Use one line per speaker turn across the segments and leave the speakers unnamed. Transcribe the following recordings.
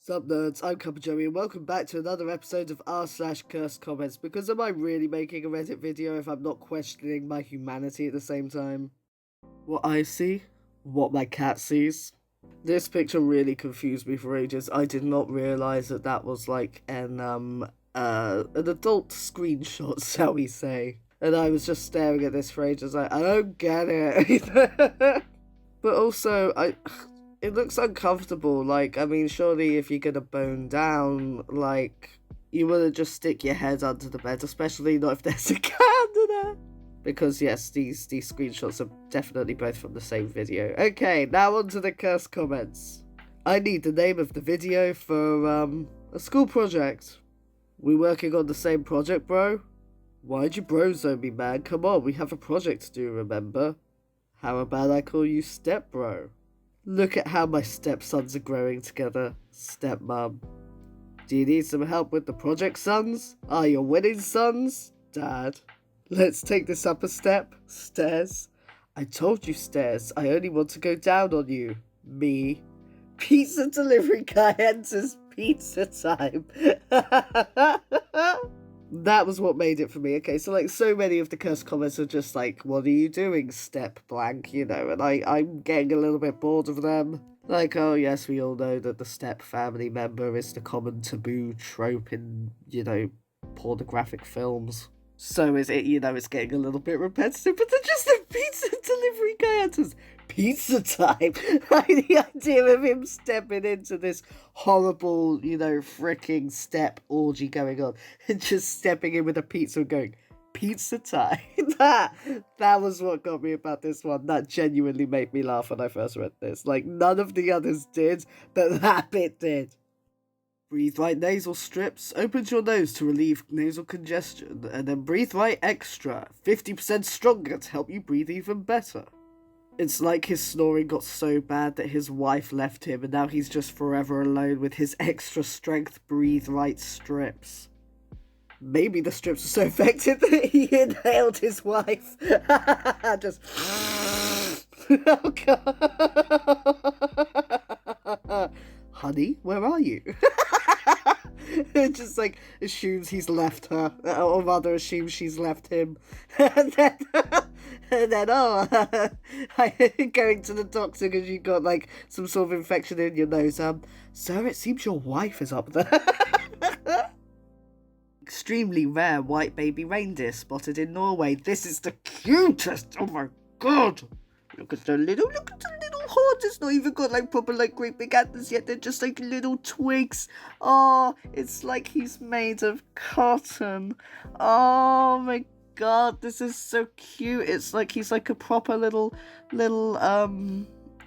Sup nerds, I'm CuppaJoey and welcome back to another episode of r/cursedcomments, because am I really making a Reddit video if I'm not questioning my humanity at the same time? What I see? What my cat sees? This picture really confused me for ages. I did not realise that that was like an adult screenshot, shall we say. And I was just staring at this for ages like, I don't get it. But also, it looks uncomfortable. Like, I mean, surely if you're gonna bone down, like, you wouldn't just stick your head under the bed, especially not if there's a cat under there. Because yes, these screenshots are definitely both from the same video. Okay, now on to the cursed comments. I need the name of the video for, a school project. We working on the same project, bro? Why'd you bros on me, man? Come on, we have a project to do, remember? How about I call you Step Bro? Look at how my stepsons are growing together, stepmom. Do you need some help with the project, sons? Are you winning, sons? Dad. Let's take this up a step. Stairs. I told you, stairs. I only want to go down on you. Me. Pizza delivery guy enters pizza time. That was what made it for me. Okay, so like so many of the cursed comments are just like, what are you doing, step blank, you know, and I'm getting a little bit bored of them. Like, oh yes, we all know that the step family member is the common taboo trope in, you know, pornographic films. So is it, you know, it's getting a little bit repetitive, but then just the pizza delivery guy enters pizza time. Like the idea of him stepping into this horrible, you know, freaking step orgy going on and just stepping in with a pizza and going, pizza time. That was what got me about this one. That genuinely made me laugh when I first read this. Like, none of the others did, but that bit did. Breathe right nasal strips, opens your nose to relieve nasal congestion, and then breathe right extra, 50% stronger to help you breathe even better. It's like his snoring got so bad that his wife left him and now he's just forever alone with his extra strength breathe right strips. Maybe the strips were so effective that he inhaled his wife. Just... oh god. Honey, where are you? It just like assumes he's left her, or rather assumes she's left him. and then going to the doctor because you got like some sort of infection in your nose. Sir, it seems your wife is up there. Extremely rare white baby reindeer spotted in Norway. This is the cutest. Oh my god. Look at the little horns. It's not even got like proper like great big antlers yet. They're just like little twigs. Oh, it's like he's made of cotton. Oh my god, this is so cute. It's like he's like a proper little oh,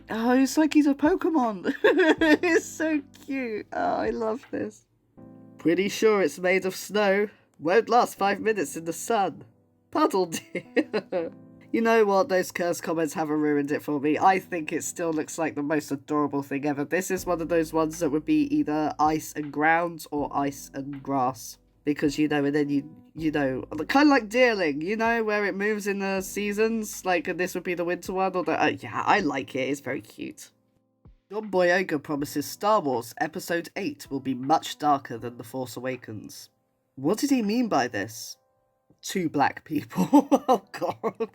it's like he's a Pokemon. It's so cute. Oh, I love this. Pretty sure it's made of snow. Won't last 5 minutes in the sun. Puddle dear. You know what, those cursed comments haven't ruined it for me. I think it still looks like the most adorable thing ever. This is one of those ones that would be either ice and ground or ice and grass. Because, you know, and then you know, kind of like deerling, you know, where it moves in the seasons. Like, and this would be the winter one. Although, yeah, I like it. It's very cute. John Boyega promises Star Wars Episode 8 will be much darker than The Force Awakens. What did he mean by this? 2 black people. Oh, God.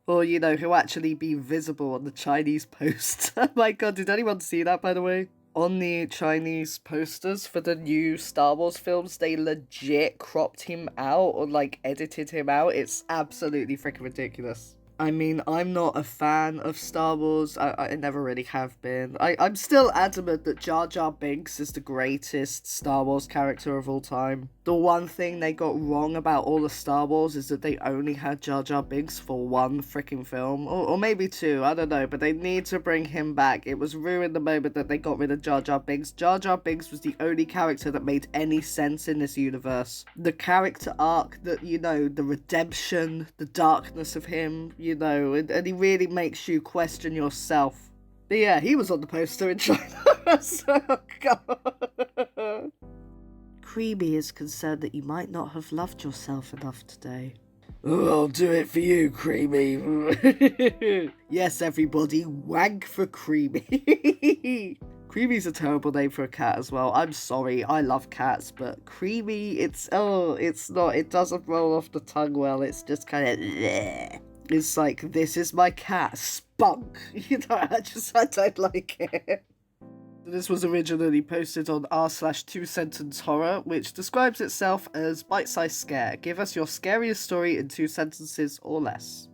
Or, you know, who'll actually be visible on the Chinese post. Oh my god, did anyone see that, by the way? On the Chinese posters for the new Star Wars films, they legit cropped him out or, like, edited him out. It's absolutely freaking ridiculous. I mean, I'm not a fan of Star Wars. I never really have been. I'm still adamant that Jar Jar Binks is the greatest Star Wars character of all time. The one thing they got wrong about all of Star Wars is that they only had Jar Jar Binks for 1 freaking film. Or maybe 2, I don't know. But they need to bring him back. It was ruined the moment that they got rid of Jar Jar Binks. Jar Jar Binks was the only character that made any sense in this universe. The character arc, that, you know, the redemption, the darkness of him, you know, and he really makes you question yourself. But yeah, he was on the poster in China. So, God. Creamy is concerned that you might not have loved yourself enough today. Oh, I'll do it for you, Creamy. Yes, everybody, wank for Creamy. Creamy's a terrible name for a cat as well. I'm sorry, I love cats, but Creamy, it's not, it doesn't roll off the tongue well, it's just kind of, it's like, this is my cat, Spunk. You know, I don't like it. This was originally posted on r/2sentence horror, which describes itself as bite-sized scare. Give us your scariest story in 2 sentences or less.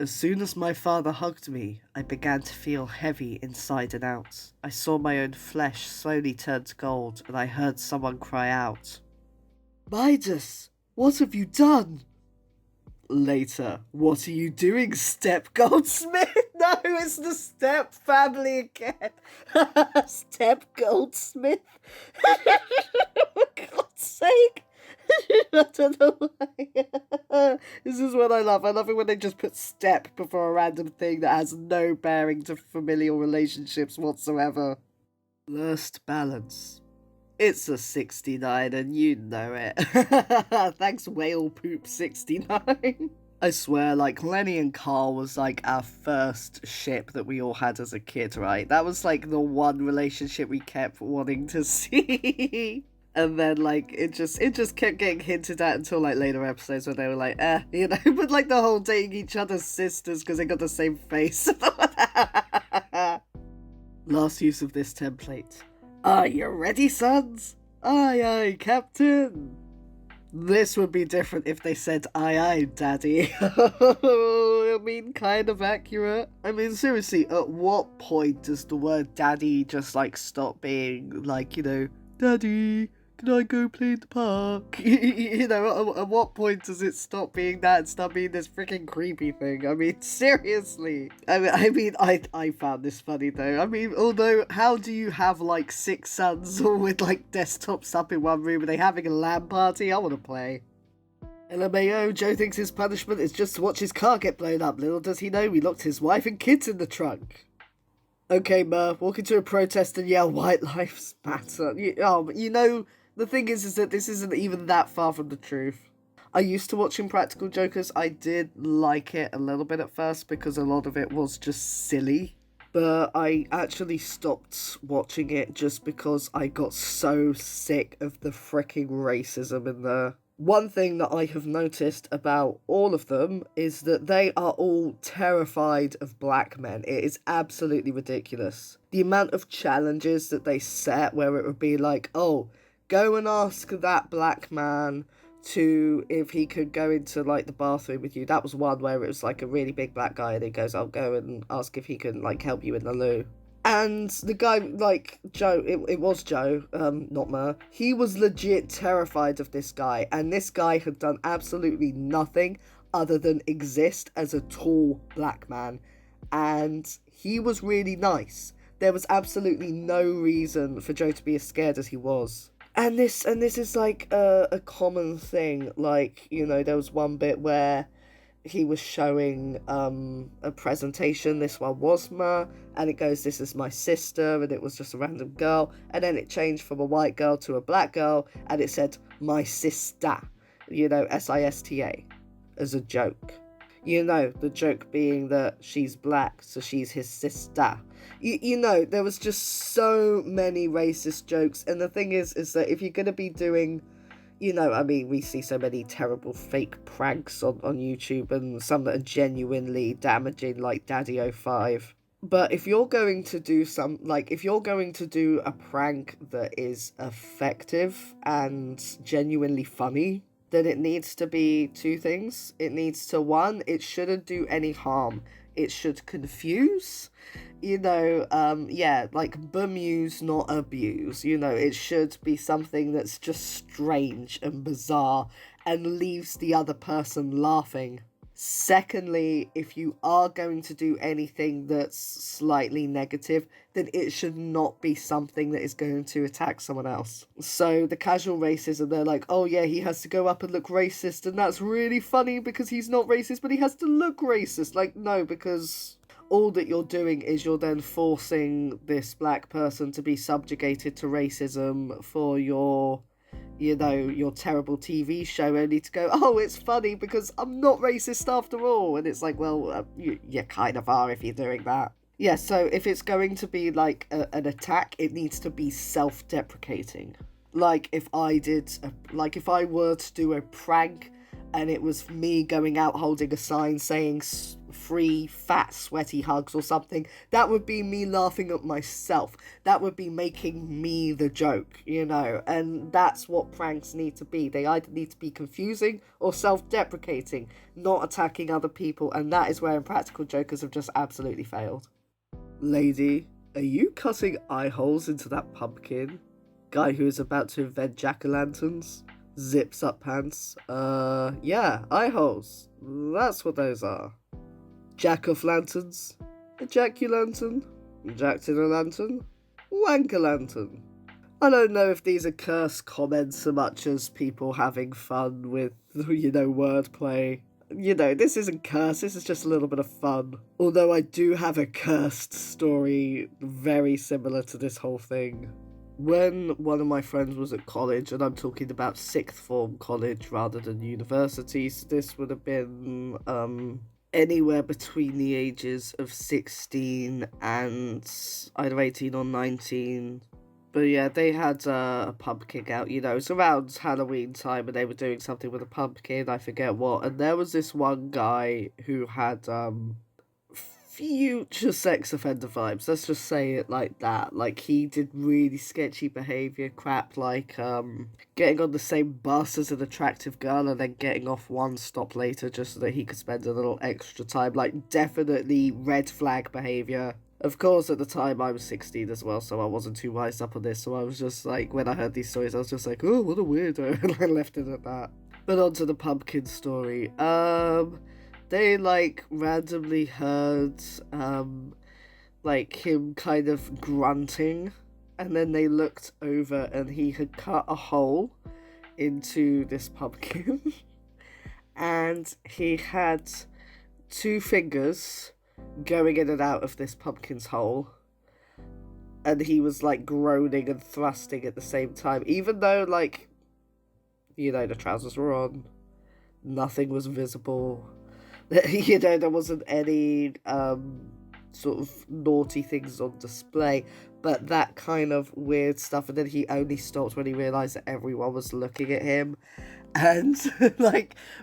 As soon as my father hugged me, I began to feel heavy inside and out. I saw my own flesh slowly turn to gold, and I heard someone cry out, "Midas, what have you done?" Later, "What are you doing, Step Goldsmith?" No, it's the Step family again. Step Goldsmith. For God's sake. I don't know why. This is what I love. I love it when they just put Step before a random thing that has no bearing to familial relationships whatsoever. Worst balance. It's a 69 and you know it. Thanks, Whale Poop 69. I swear, like, Lenny and Carl was like our first ship that we all had as a kid, right? That was like the one relationship we kept wanting to see. And then, like, it just kept getting hinted at until, like, later episodes where they were like, you know, but, like, the whole dating each other's sisters because they got the same face. Last use of this template. Are you ready, sons? Aye, aye, Captain. This would be different if they said, aye, aye, Daddy. I mean, kind of accurate. I mean, seriously, at what point does the word Daddy just, like, stop being, like, you know, Daddy, can I go play in the park? You know, at what point does it stop being that and start being this freaking creepy thing? I mean, seriously. I found this funny though. I mean, although, how do you have like 6 sons all with like desktops up in one room? Are they having a LAN party? I want to play. LMAO, Joe thinks his punishment is just to watch his car get blown up. Little does he know we locked his wife and kids in the trunk. Okay, Mur, walk into a protest and yell, "White lives matter." You know, the thing is that this isn't even that far from the truth. I used to watch Impractical Jokers. I did like it a little bit at first because a lot of it was just silly. But I actually stopped watching it just because I got so sick of the freaking racism in there. One thing that I have noticed about all of them is that they are all terrified of black men. It is absolutely ridiculous. The amount of challenges that they set where it would be like, oh, go and ask that black man to if he could go into like the bathroom with you. That was one where it was like a really big black guy and he goes, I'll go and ask if he can like help you in the loo. And the guy, like, Joe, it was Joe, not Mur, he was legit terrified of this guy, and this guy had done absolutely nothing other than exist as a tall black man, and he was really nice. There was absolutely no reason for Joe to be as scared as he was. And this is like a common thing, like, you know, there was one bit where he was showing a presentation. This one was Mur, and it goes, "This is my sister," and it was just a random girl, and then it changed from a white girl to a black girl, and it said, "My sister," you know, SISTA, as a joke. You know, the joke being that she's black, so she's his sister. You know, there was just so many racist jokes, and the thing is that if you're going to be doing, you know, I mean, we see so many terrible fake pranks on YouTube and some that are genuinely damaging, like Daddy05. But if you're going to do if you're going to do a prank that is effective and genuinely funny, then it needs to be 2 things. It needs to, 1, it shouldn't do any harm. It should confuse, you know, like bemuse, not abuse, you know, it should be something that's just strange and bizarre and leaves the other person laughing. Secondly, if you are going to do anything that's slightly negative, then it should not be something that is going to attack someone else. So the casual racism, they're like, oh yeah, he has to go up and look racist, and that's really funny because he's not racist, but he has to look racist. Like, no, because all that you're doing is you're then forcing this black person to be subjugated to racism for your, you know, your terrible TV show, only to go, oh, it's funny because I'm not racist after all. And it's like, well, you kind of are if you're doing that. Yeah, so if it's going to be like an attack, it needs to be self-deprecating. Like if I were to do a prank and it was me going out holding a sign saying free fat sweaty hugs or something, that would be me laughing at myself. That would be making me the joke, you know. And that's what pranks need to be. They either need to be confusing or self-deprecating, not attacking other people, and that is where Impractical Jokers have just absolutely failed. Lady, are you cutting eye holes into that pumpkin? Guy who is about to invent jack-o'-lanterns? Zips up pants? Yeah, eye holes. That's what those are. Jack-of-lanterns? A jack-o'-lantern? Jack-o'-lantern? Wank-a-lantern? I don't know if these are cursed comments so much as people having fun with, wordplay. This isn't cursed, this is just a little bit of fun. Although I do have a cursed story very similar to this whole thing. When one of my friends was at college, and I'm talking about sixth form college rather than university, so this would have been anywhere between the ages of 16 and either 18 or 19. But yeah, they had a pumpkin out, it's around Halloween time, and they were doing something with a pumpkin, I forget what, and there was this one guy who had, future sex offender vibes, let's just say it like that. Like, he did really sketchy behaviour, crap like, getting on the same bus as an attractive girl and then getting off one stop later just so that he could spend a little extra time, like, definitely red flag behaviour. Of course, at the time, I was 16 as well, so I wasn't too wised up on this, so I was just like, when I heard these stories, I was just like, oh, what a weirdo, and I left it at that. But on to the pumpkin story. They, randomly heard, him kind of grunting, and then they looked over, and he had cut a hole into this pumpkin, and he had 2 fingers going in and out of this pumpkin's hole, and he was groaning and thrusting at the same time, even though the trousers were on, nothing was visible, there wasn't any sort of naughty things on display, but that kind of weird stuff. And then he only stopped when he realized that everyone was looking at him. And,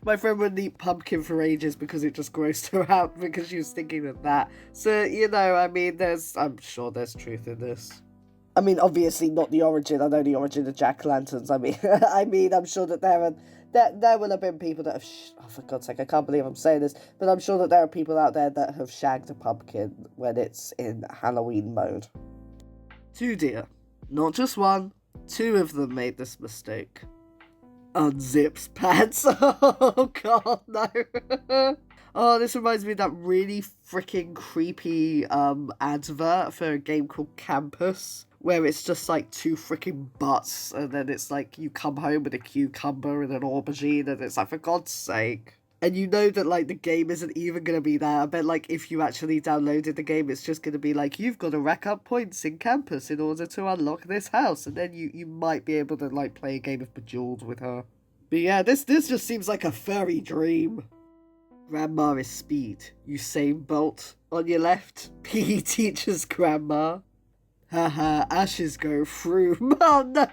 my friend wouldn't eat pumpkin for ages because it just grossed her out because she was thinking of that. So, I'm sure there's truth in this. I mean, obviously not the origin. I know the origin of jack-o'-lanterns. I'm sure that there will have been people that have... oh, for God's sake, I can't believe I'm saying this. But I'm sure that there are people out there that have shagged a pumpkin when it's in Halloween mode. 2 deer. Not just one. 2 of them made this mistake. Unzips pants. Oh god, no. Oh, this reminds me of that really freaking creepy advert for a game called Campus, where it's just 2 freaking butts, and then it's you come home with a cucumber and an aubergine, and it's for God's sake. And you know that, the game isn't even going to be that. I bet, if you actually downloaded the game, it's just going to be you've got to rack up points in Campus in order to unlock this house. And then you might be able to, play a game of Bejeweled with her. But yeah, this just seems like a furry dream. Grandma is speed. Usain Bolt on your left. PE teacher's grandma. Haha, ashes go through. Oh no!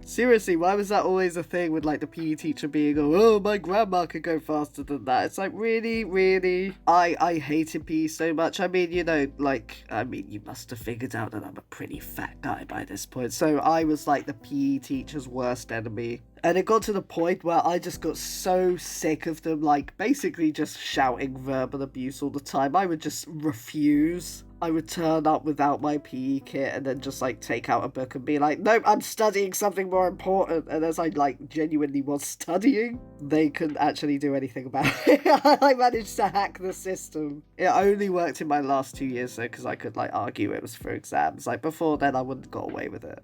Seriously, why was that always a thing with the PE teacher being, oh, my grandma could go faster than that? It's really, really... I hated PE so much. You must have figured out that I'm a pretty fat guy by this point. So I was the PE teacher's worst enemy. And it got to the point where I just got so sick of them, basically just shouting verbal abuse all the time. I would just refuse. I would turn up without my PE kit and then just, take out a book and be like, nope, I'm studying something more important. And as I, genuinely was studying, they couldn't actually do anything about it. I managed to hack the system. It only worked in my last 2 years, though, because I could, argue it was for exams. Before then, I wouldn't have got away with it.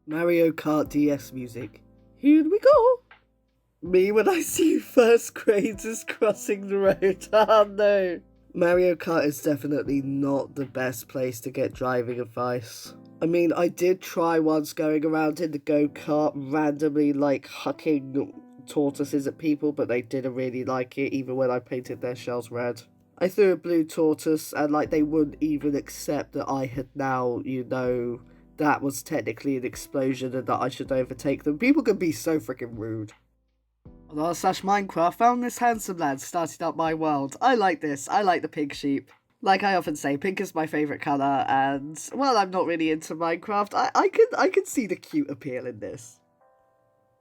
Mario Kart DS music. Here we go. Me when I see first graders crossing the road. Oh no. Mario Kart is definitely not the best place to get driving advice. I did try once going around in the go-kart randomly, hucking tortoises at people, but they didn't really like it, even when I painted their shells red. I threw a blue tortoise, and like they wouldn't even accept that I had now, that was technically an explosion and that I should overtake them. People can be so freaking rude. On r/Minecraft, found this handsome lad, started up my world. I like this. I like the pink sheep. Like I often say, pink is my favourite colour, and well, I'm not really into Minecraft. I can see the cute appeal in this.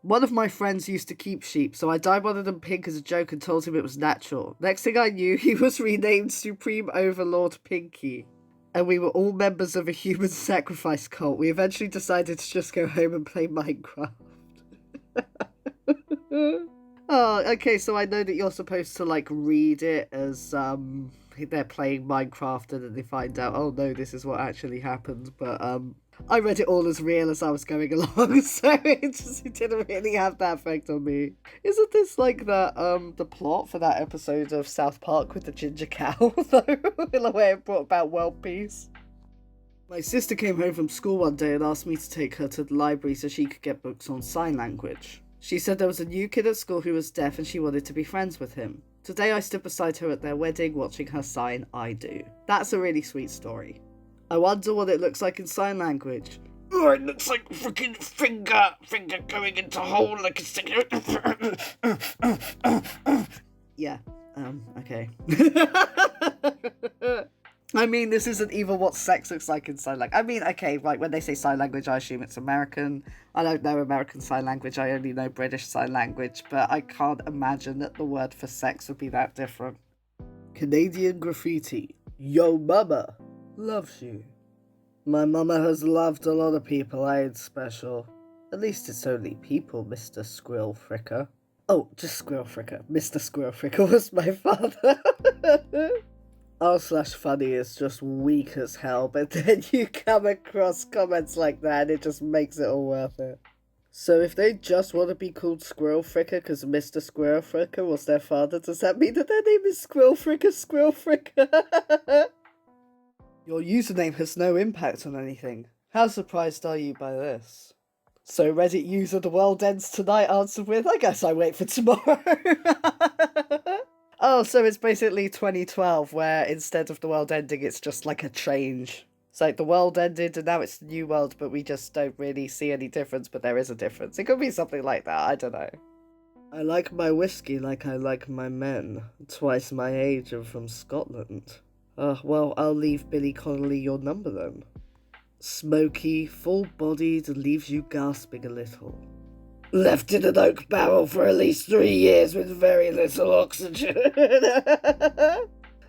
One of my friends used to keep sheep, so I dyed one of them pink as a joke and told him it was natural. Next thing I knew, he was renamed Supreme Overlord Pinky. And we were all members of a human sacrifice cult. We eventually decided to just go home and play Minecraft. Oh, okay, so I know that you're supposed to, like, read it as, they're playing Minecraft and then they find out, oh no, this is what actually happened, but, I read it all as real as I was going along, so it didn't really have that effect on me. Isn't this like the plot for that episode of South Park with the ginger cow, though? In a way it brought about world peace. My sister came home from school one day and asked me to take her to the library so she could get books on sign language. She said there was a new kid at school who was deaf and she wanted to be friends with him. Today I stood beside her at their wedding watching her sign I do. That's a really sweet story. I wonder what it looks like in sign language.
Oh, it looks like freaking finger going into hole like a cigarette.
Yeah, okay. I mean, this isn't even what sex looks like in sign language. I mean, okay, right, when they say sign language, I assume it's American. I don't know American sign language, I only know British sign language, but I can't imagine that the word for sex would be that different. Canadian graffiti. Yo mama loves you. My mama has loved a lot of people, I ain't special. At least it's only people, Mr. Squirrel Fricker. Oh, just Squirrel Fricker. Mr. Squirrel Fricker was my father. r/funny is just weak as hell, but then you come across comments like that and it just makes it all worth it. So if they just want to be called Squirrel Fricker because Mr. Squirrel Fricker was their father, does that mean that their name is Squirrel Fricker Squirrel Fricker? Your username has no impact on anything. How surprised are you by this? So Reddit user The World Ends Tonight answered with, I guess I wait for tomorrow. Oh, so it's basically 2012 where instead of the world ending, it's just like a change. It's like the world ended and now it's the new world, but we just don't really see any difference, but there is a difference. It could be something like that, I don't know. I like my whiskey like I like my men. Twice my age and from Scotland. Well, I'll leave Billy Connolly your number then. Smoky, full-bodied, leaves you gasping a little.
Left in an oak barrel for at least 3 years with very little oxygen.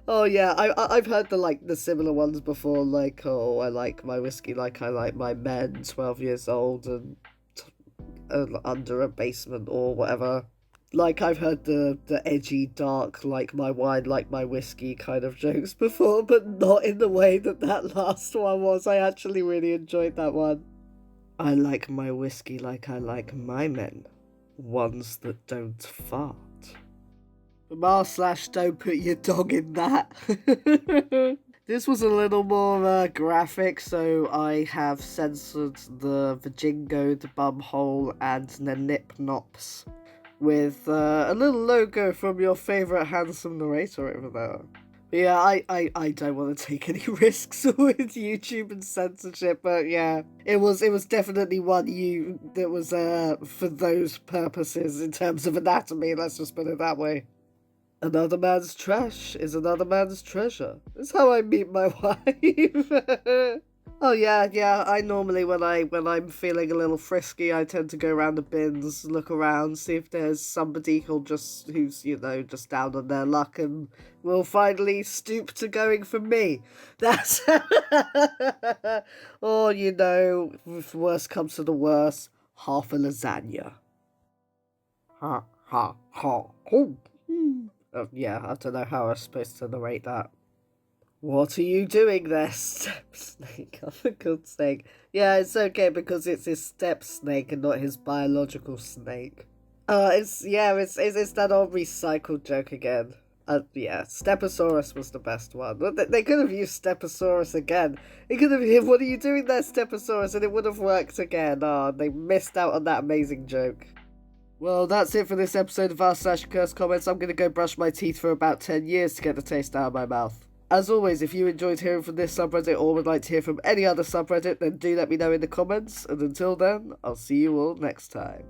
Oh yeah, I've heard the similar ones before, like, oh, I like my whiskey like I like my men, 12 years old and under a basement or whatever. Like, I've heard the edgy, dark, like my wine, like my whiskey kind of jokes before, but not in the way that last one was. I actually really enjoyed that one. I like my whiskey like I like my men. Ones that don't fart. From r/don't put your dog in that. This was a little more graphic, so I have censored the Vajingo, the bumhole, and the nip nops with a little logo from your favourite handsome narrator over there. But yeah, I don't want to take any risks with YouTube and censorship, but yeah, it was definitely one that was for those purposes in terms of anatomy, let's just put it that way. Another man's trash is another man's treasure. That's how I meet my wife. Oh yeah, I normally when I'm feeling a little frisky, I tend to go around the bins, look around, see if there's somebody who's just down on their luck and will finally stoop to going for me. That's or if worst comes to the worst, half a lasagna. Ha ha ha. Oh. Yeah, I don't know how I was supposed to narrate that. What are you doing there, step snake? Oh, for God's sake. Yeah, it's okay because it's his step snake and not his biological snake. It's that old recycled joke again. Yeah, Stegosaurus was the best one. They could have used Stegosaurus again. It could have, what are you doing there, Stegosaurus? And it would have worked again. Oh, they missed out on that amazing joke. Well, that's it for this episode of r/curse comments. I'm going to go brush my teeth for about 10 years to get the taste out of my mouth. As always, if you enjoyed hearing from this subreddit or would like to hear from any other subreddit, then do let me know in the comments. And until then, I'll see you all next time.